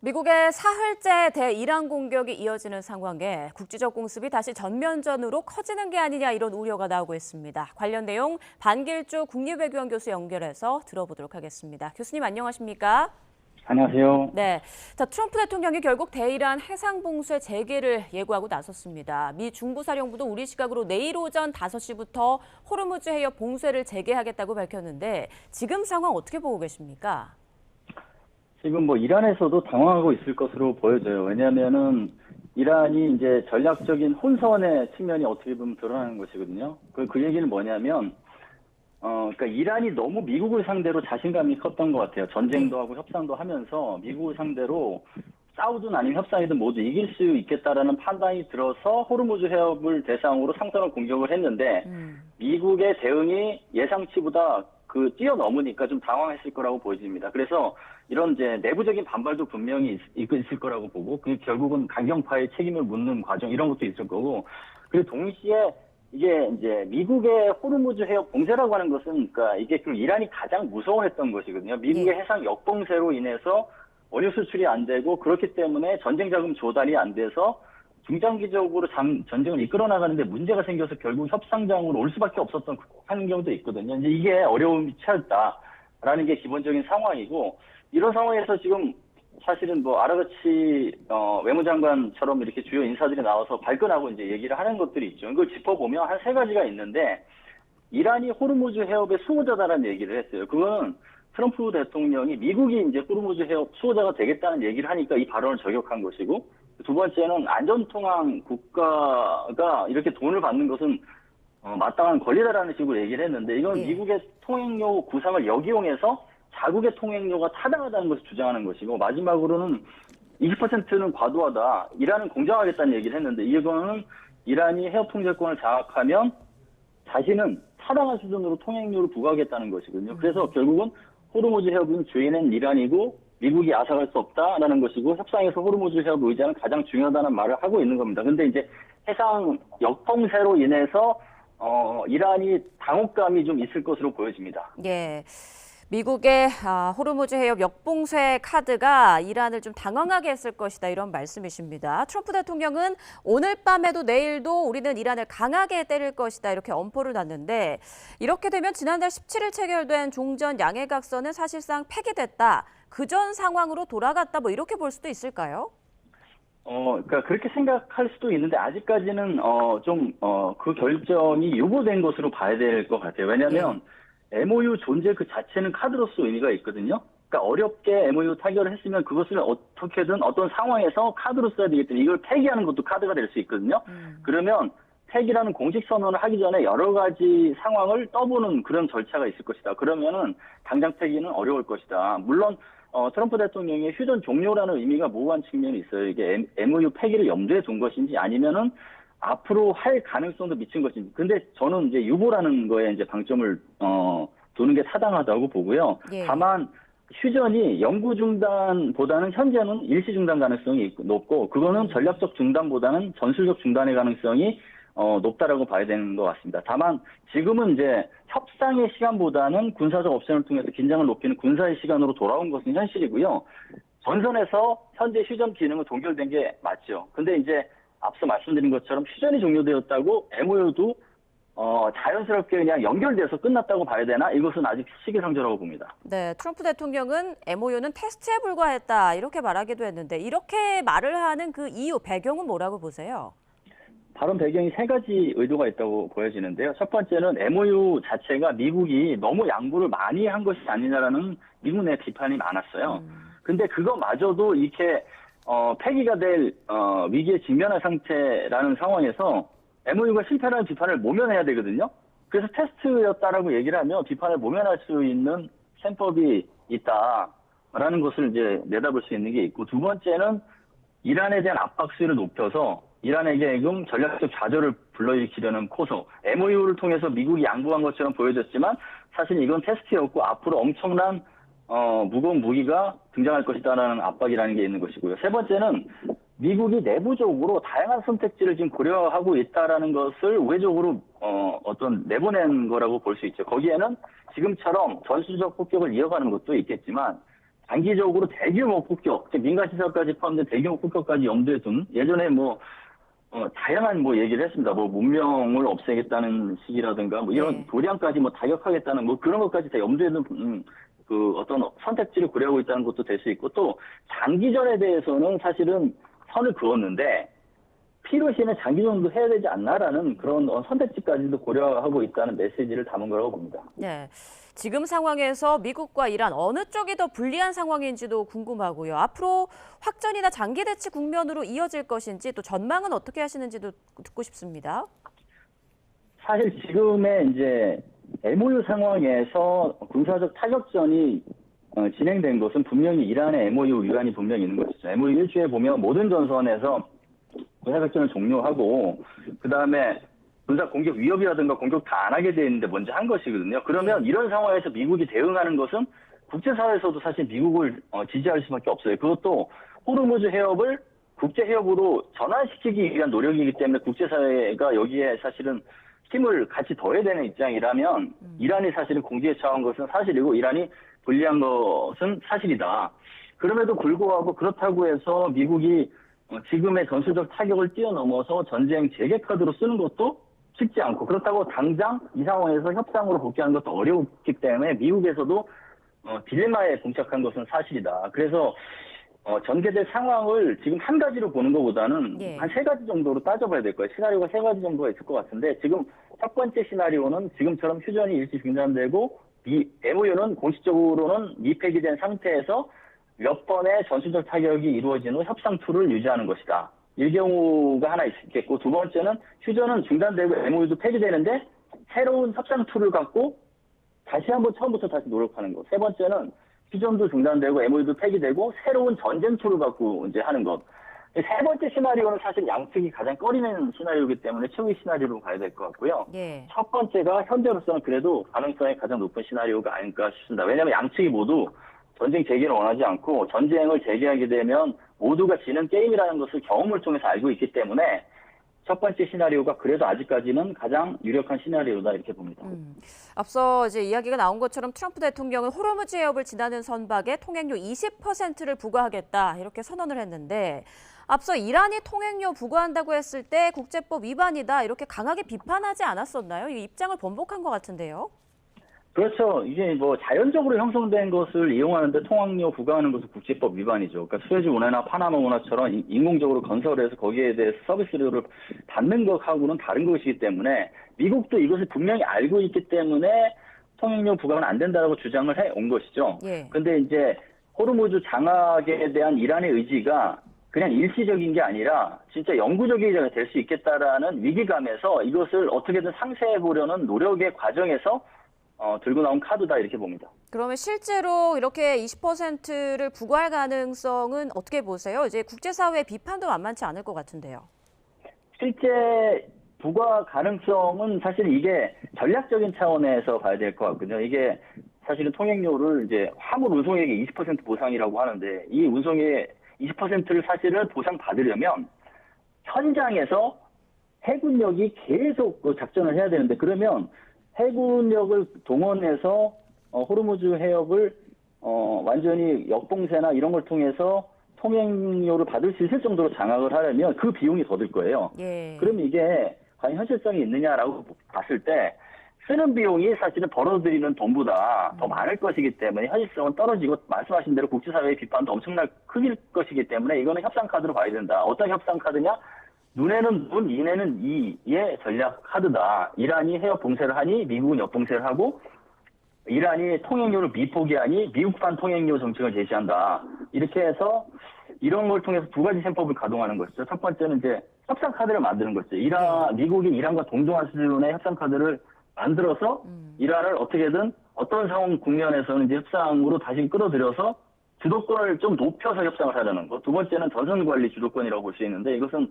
미국의 사흘째 대이란 공격이 이어지는 상황에 국제적 공습이 다시 전면전으로 커지는 게 아니냐 이런 우려가 나오고 있습니다. 관련 내용 반길조 국립외교원 교수 연결해서 들어보도록 하겠습니다. 교수님 안녕하십니까? 안녕하세요. 네, 자, 트럼프 대통령이 결국 대이란 해상봉쇄 재개를 예고하고 나섰습니다. 미 중부사령부도 우리 시각으로 내일 오전 5시부터 호르무즈 해협 봉쇄를 재개하겠다고 밝혔는데 지금 상황 어떻게 보고 계십니까? 지금 이란에서도 당황하고 있을 것으로 보여져요. 왜냐하면은 이란이 이제 전략적인 혼선의 측면이 어떻게 보면 드러나는 것이거든요. 그 얘기는 뭐냐면, 그러니까 이란이 너무 미국을 상대로 자신감이 컸던 것 같아요. 전쟁도 하고 협상도 하면서 미국을 상대로 싸우든 아니면 협상이든 모두 이길 수 있겠다라는 판단이 들어서 호르무즈 해협을 대상으로 상선을 공격을 했는데 미국의 대응이 예상치보다 뛰어넘으니까 좀 당황했을 거라고 보여집니다. 그래서 이런 이제 내부적인 반발도 분명히 있을 거라고 보고, 결국은 강경파의 책임을 묻는 과정 이런 것도 있을 거고, 그리고 동시에 이게 이제 미국의 호르무즈 해협 봉쇄라고 하는 것은 그러니까 이게 이란이 가장 무서워했던 것이거든요. 미국의 해상 역봉쇄로 인해서 원유 수출이 안 되고 그렇기 때문에 전쟁 자금 조달이 안 돼서 중장기적으로 전쟁을 이끌어 나가는데 문제가 생겨서 결국 협상장으로 올 수밖에 없었던 하는 경우도 있거든요. 이제 이게 어려움이 처했다라는 게 기본적인 상황이고, 이런 상황에서 지금 사실은 아라그치 외무장관처럼 이렇게 주요 인사들이 나와서 발끈하고 이제 얘기를 하는 것들이 있죠. 이걸 짚어보면 한 세 가지가 있는데, 이란이 호르무즈 해협의 수호자다라는 얘기를 했어요. 그거는 트럼프 대통령이 미국이 이제 호르무즈 해협 수호자가 되겠다는 얘기를 하니까 이 발언을 저격한 것이고, 두 번째는 안전통항 국가가 이렇게 돈을 받는 것은 마땅한 권리다라는 식으로 얘기를 했는데, 이건 미국의 통행료 구상을 역이용해서 자국의 통행료가 타당하다는 것을 주장하는 것이고, 마지막으로는 20%는 과도하다, 이란은 공정하겠다는 얘기를 했는데, 이거는 이란이 해협 통제권을 장악하면 자신은 타당한 수준으로 통행료를 부과하겠다는 것이거든요. 그래서 결국은 호르무즈 해협은 주인은 이란이고 미국이 앗아갈 수 없다라는 것이고, 협상에서 호르무즈 해협 의제는 가장 중요하다는 말을 하고 있는 겁니다. 근데 이제 해상 역봉쇄로 인해서 이란이 당혹감이 좀 있을 것으로 보여집니다. 예. 미국의 호르무즈 해협 역봉쇄 카드가 이란을 좀 당황하게 했을 것이다 이런 말씀이십니다. 트럼프 대통령은 오늘 밤에도 내일도 우리는 이란을 강하게 때릴 것이다 이렇게 엄포를 놨는데, 이렇게 되면 지난달 17일 체결된 종전 양해각서는 사실상 폐기됐다, 그전 상황으로 돌아갔다 이렇게 볼 수도 있을까요? 그러니까 그렇게 생각할 수도 있는데, 아직까지는 그 결정이 유보된 것으로 봐야 될 것 같아요. 왜냐하면 MOU 존재 그 자체는 카드로서 의미가 있거든요. 그러니까 어렵게 MOU 타결을 했으면 그것을 어떻게든 어떤 상황에서 카드로 써야 되기 때문에 이걸 폐기하는 것도 카드가 될 수 있거든요. 그러면 폐기라는 공식 선언을 하기 전에 여러 가지 상황을 떠보는 그런 절차가 있을 것이다. 그러면은 당장 폐기는 어려울 것이다. 물론 트럼프 대통령의 휴전 종료라는 의미가 모호한 측면이 있어요. 이게 MOU 폐기를 염두에 둔 것인지 아니면은 앞으로 할 가능성도 미친 것인지. 근데 저는 이제 유보라는 거에 이제 방점을 두는 게 타당하다고 보고요. 다만 휴전이 영구 중단보다는 현재는 일시 중단 가능성이 높고, 그거는 전략적 중단보다는 전술적 중단의 가능성이 높다라고 봐야 되는 것 같습니다. 다만 지금은 이제 협상의 시간보다는 군사적 옵션을 통해서 긴장을 높이는 군사의 시간으로 돌아온 것은 현실이고요. 전선에서 현재 휴전 기능은 동결된 게 맞죠. 근데 이제 앞서 말씀드린 것처럼 휴전이 종료되었다고 MOU도 자연스럽게 그냥 연결돼서 끝났다고 봐야 되나? 이것은 아직 시기상조라고 봅니다. 네, 트럼프 대통령은 MOU는 테스트에 불과했다 이렇게 말하기도 했는데, 이렇게 말을 하는 그 이유, 배경은 뭐라고 보세요? 발언 배경이 세 가지 의도가 있다고 보여지는데요. 첫 번째는 MOU 자체가 미국이 너무 양보를 많이 한 것이 아니냐라는 미국 내 비판이 많았어요. 근데 그거마저도 이렇게 폐기가 될 위기에 직면한 상태라는 상황에서 MOU가 실패라는 비판을 모면해야 되거든요. 그래서 테스트였다라고 얘기를 하면 비판을 모면할 수 있는 셈법이 있다라는 것을 이제 내다볼 수 있는 게 있고, 두 번째는 이란에 대한 압박수위를 높여서 이란에게 전략적 좌절을 불러일으키려는 코소. MOU를 통해서 미국이 양보한 것처럼 보여졌지만 사실 이건 테스트였고 앞으로 엄청난 무거운 무기가 등장할 것이다라는 압박이라는 게 있는 것이고요. 세 번째는 미국이 내부적으로 다양한 선택지를 지금 고려하고 있다라는 것을 우회적으로 내보낸 거라고 볼 수 있죠. 거기에는 지금처럼 전술적 폭격을 이어가는 것도 있겠지만 장기적으로 대규모 폭격, 민간 시설까지 포함된 대규모 폭격까지 염두에 둔 예전에 다양한 얘기를 했습니다. 문명을 없애겠다는 식이라든가 이런 네. 도량까지 타격하겠다는 그런 것까지 다 염두에 둔 그 어떤 선택지를 고려하고 있다는 것도 될 수 있고 또 장기전에 대해서는 사실은 선을 그었는데 필요시에는 장기전도 해야 되지 않나라는 그런 선택지까지도 고려하고 있다는 메시지를 담은 거라고 봅니다. 네. 지금 상황에서 미국과 이란 어느 쪽이 더 불리한 상황인지도 궁금하고요. 앞으로 확전이나 장기 대치 국면으로 이어질 것인지 또 전망은 어떻게 하시는지도 듣고 싶습니다. 사실 지금의 이제 MOU 상황에서 군사적 타격전이 진행된 것은 분명히 이란의 MOU 위반이 분명히 있는 것이죠. MOU 1조에 보면 모든 전선에서 군사작전을 종료하고 그다음에 군사 공격 위협이라든가 공격 다 안 하게 돼 있는데 먼저 한 것이거든요. 그러면 이런 상황에서 미국이 대응하는 것은 국제사회에서도 사실 미국을 지지할 수밖에 없어요. 그것도 호르무즈 해협을 국제 해협으로 전환시키기 위한 노력이기 때문에 국제사회가 여기에 사실은 힘을 같이 더해야 되는 입장이라면 이란이 사실은 공지에 처한 것은 사실이고 이란이 불리한 것은 사실이다. 그럼에도 불구하고 그렇다고 해서 미국이 지금의 전술적 타격을 뛰어넘어서 전쟁 재개 카드로 쓰는 것도 쉽지 않고 그렇다고 당장 이 상황에서 협상으로 복귀하는 것도 어렵기 때문에 미국에서도 딜레마에 봉착한 것은 사실이다. 그래서 전개될 상황을 지금 한 가지로 보는 것보다는 예. 한 세 가지 정도로 따져봐야 될 거예요. 시나리오가 세 가지 정도가 있을 것 같은데 지금 첫 번째 시나리오는 지금처럼 휴전이 일시 중단되고 MOU는 공식적으로는 미폐기 된 상태에서 몇 번의 전술적 타격이 이루어진 후 협상 툴을 유지하는 것이다. 이 경우가 하나 있겠고 두 번째는 휴전은 중단되고 MOU도 폐기되는데 새로운 협상 툴을 갖고 다시 한번 처음부터 다시 노력하는 것. 세 번째는 휴전도 중단되고 MOU도 폐기되고 새로운 전쟁 툴을 갖고 이제 하는 것. 세 번째 시나리오는 사실 양측이 가장 꺼리는 시나리오이기 때문에 최후의 시나리오로 가야 될 것 같고요. 예. 첫 번째가 현재로서는 그래도 가능성이 가장 높은 시나리오가 아닐까 싶습니다. 왜냐하면 양측이 모두 전쟁 재개를 원하지 않고 전쟁을 재개하게 되면 모두가 지는 게임이라는 것을 경험을 통해서 알고 있기 때문에 첫 번째 시나리오가 그래도 아직까지는 가장 유력한 시나리오다 이렇게 봅니다. 앞서 이제 이야기가 나온 것처럼 트럼프 대통령은 호르무즈 해협을 지나는 선박에 통행료 20%를 부과하겠다 이렇게 선언을 했는데 앞서 이란이 통행료 부과한다고 했을 때 국제법 위반이다 이렇게 강하게 비판하지 않았었나요? 이 입장을 번복한 것 같은데요. 그렇죠. 이게 자연적으로 형성된 것을 이용하는데 통행료 부과하는 것은 국제법 위반이죠. 그러니까 수에즈 운하나 파나마 운하처럼 인공적으로 건설해서 거기에 대해서 서비스료를 받는 것하고는 다른 것이기 때문에 미국도 이것을 분명히 알고 있기 때문에 통행료 부과는 안 된다고 주장을 해 온 것이죠. 예. 근데 이제 호르무즈 장악에 대한 이란의 의지가 그냥 일시적인 게 아니라 진짜 영구적이 될 수 있겠다라는 위기감에서 이것을 어떻게든 상쇄해 보려는 노력의 과정에서 들고 나온 카드다 이렇게 봅니다. 그러면 실제로 이렇게 20%를 부과할 가능성은 어떻게 보세요? 이제 국제사회 비판도 만만치 않을 것 같은데요. 실제 부과 가능성은 사실 이게 전략적인 차원에서 봐야 될 것 같거든요. 이게 사실은 통행료를 이제 화물 운송액의 20% 보상이라고 하는데 이 운송의 20%를 사실은 보상받으려면 현장에서 해군력이 계속 작전을 해야 되는데 그러면 해군력을 동원해서 호르무즈 해협을 완전히 역봉쇄나 이런 걸 통해서 통행료를 받을 수 있을 정도로 장악을 하려면 그 비용이 더 들 거예요. 예. 그럼 이게 과연 현실성이 있느냐라고 봤을 때 쓰는 비용이 사실은 벌어들이는 돈보다 더 많을 것이기 때문에 현실성은 떨어지고 말씀하신 대로 국제사회의 비판도 엄청날 크길 것이기 때문에 이거는 협상 카드로 봐야 된다. 어떤 협상 카드냐? 눈에는 눈, 이에는 이의 전략 카드다. 이란이 해협 봉쇄를 하니 미국은 역봉쇄를 하고 이란이 통행료를 미포기하니 미국판 통행료 정책을 제시한다. 이렇게 해서 이런 걸 통해서 두 가지 셈법을 가동하는 것이죠. 첫 번째는 이제 협상 카드를 만드는 것이죠. 미국이 이란과 동등한 수준의 협상 카드를 만들어서 이란을 어떻게든 어떤 상황 국면에서는 이제 협상으로 다시 끌어들여서 주도권을 좀 높여서 협상을 하려는 것. 두 번째는 전선 관리 주도권이라고 볼 수 있는데 이것은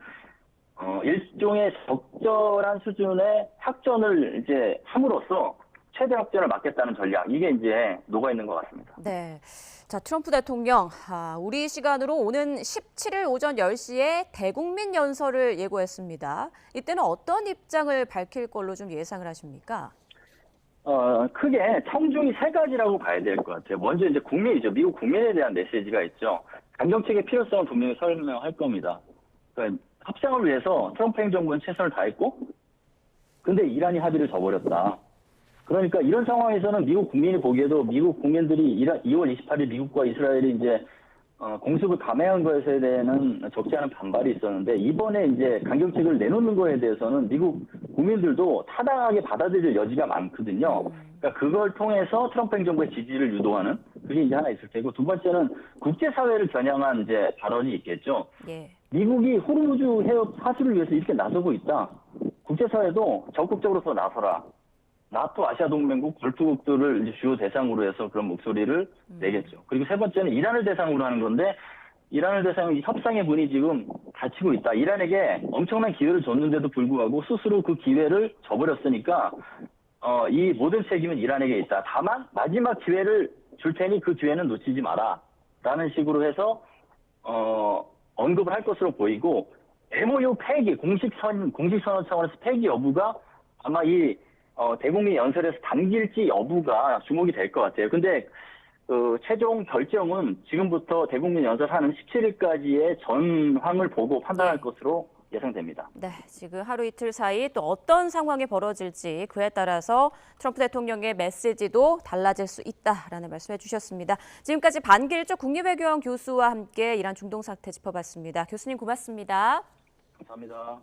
일종의 적절한 수준의 확전을 이제 함으로써 최대 확전을 막겠다는 전략. 이게 이제 녹아 있는 것 같습니다. 네. 자, 트럼프 대통령, 우리 시간으로 오는 17일 오전 10시에 대국민 연설을 예고했습니다. 이때는 어떤 입장을 밝힐 걸로 좀 예상을 하십니까? 크게 청중이 세 가지라고 봐야 될 것 같아요. 먼저 이제 국민이죠. 미국 국민에 대한 메시지가 있죠. 강경책의 필요성을 분명히 설명할 겁니다. 그러니까 협상을 위해서 트럼프 행정부는 최선을 다했고, 근데 이란이 합의를 저버렸다. 그러니까 이런 상황에서는 미국 국민이 보기에도 미국 국민들이 2월 28일 미국과 이스라엘이 이제 공습을 감행한 것에 대해서는 적지 않은 반발이 있었는데, 이번에 이제 강경책을 내놓는 거에 대해서는 미국 국민들도 타당하게 받아들일 여지가 많거든요. 그러니까 그걸 통해서 트럼프 행정부의 지지를 유도하는 그게 이제 하나 있을 테고, 두 번째는 국제사회를 겨냥한 이제 발언이 있겠죠. 예. 미국이 호르무즈 해협 사수를 위해서 이렇게 나서고 있다. 국제사회도 적극적으로 더 나서라. 나토, 아시아동맹국, 걸프국들을 이제 주요 대상으로 해서 그런 목소리를 내겠죠. 그리고 세 번째는 이란을 대상으로 하는 건데, 이란을 대상으로 협상의 문이 지금 닫히고 있다. 이란에게 엄청난 기회를 줬는데도 불구하고 스스로 그 기회를 저버렸으니까 이 모든 책임은 이란에게 있다. 다만 마지막 기회를 줄 테니 그 기회는 놓치지 마라. 라는 식으로 해서 언급을 할 것으로 보이고, MOU 폐기, 공식선언 차원에서 폐기 여부가 아마 이 대국민 연설에서 담길지 여부가 주목이 될 것 같아요. 근데 그 최종 결정은 지금부터 대국민 연설하는 17일까지의 전황을 보고 판단할 것으로 예상됩니다. 네, 지금 하루 이틀 사이 또 어떤 상황이 벌어질지 그에 따라서 트럼프 대통령의 메시지도 달라질 수 있다라는 말씀해 주셨습니다. 지금까지 반길조 국립외교원 교수와 함께 이란 중동 사태 짚어봤습니다. 교수님 고맙습니다. 감사합니다.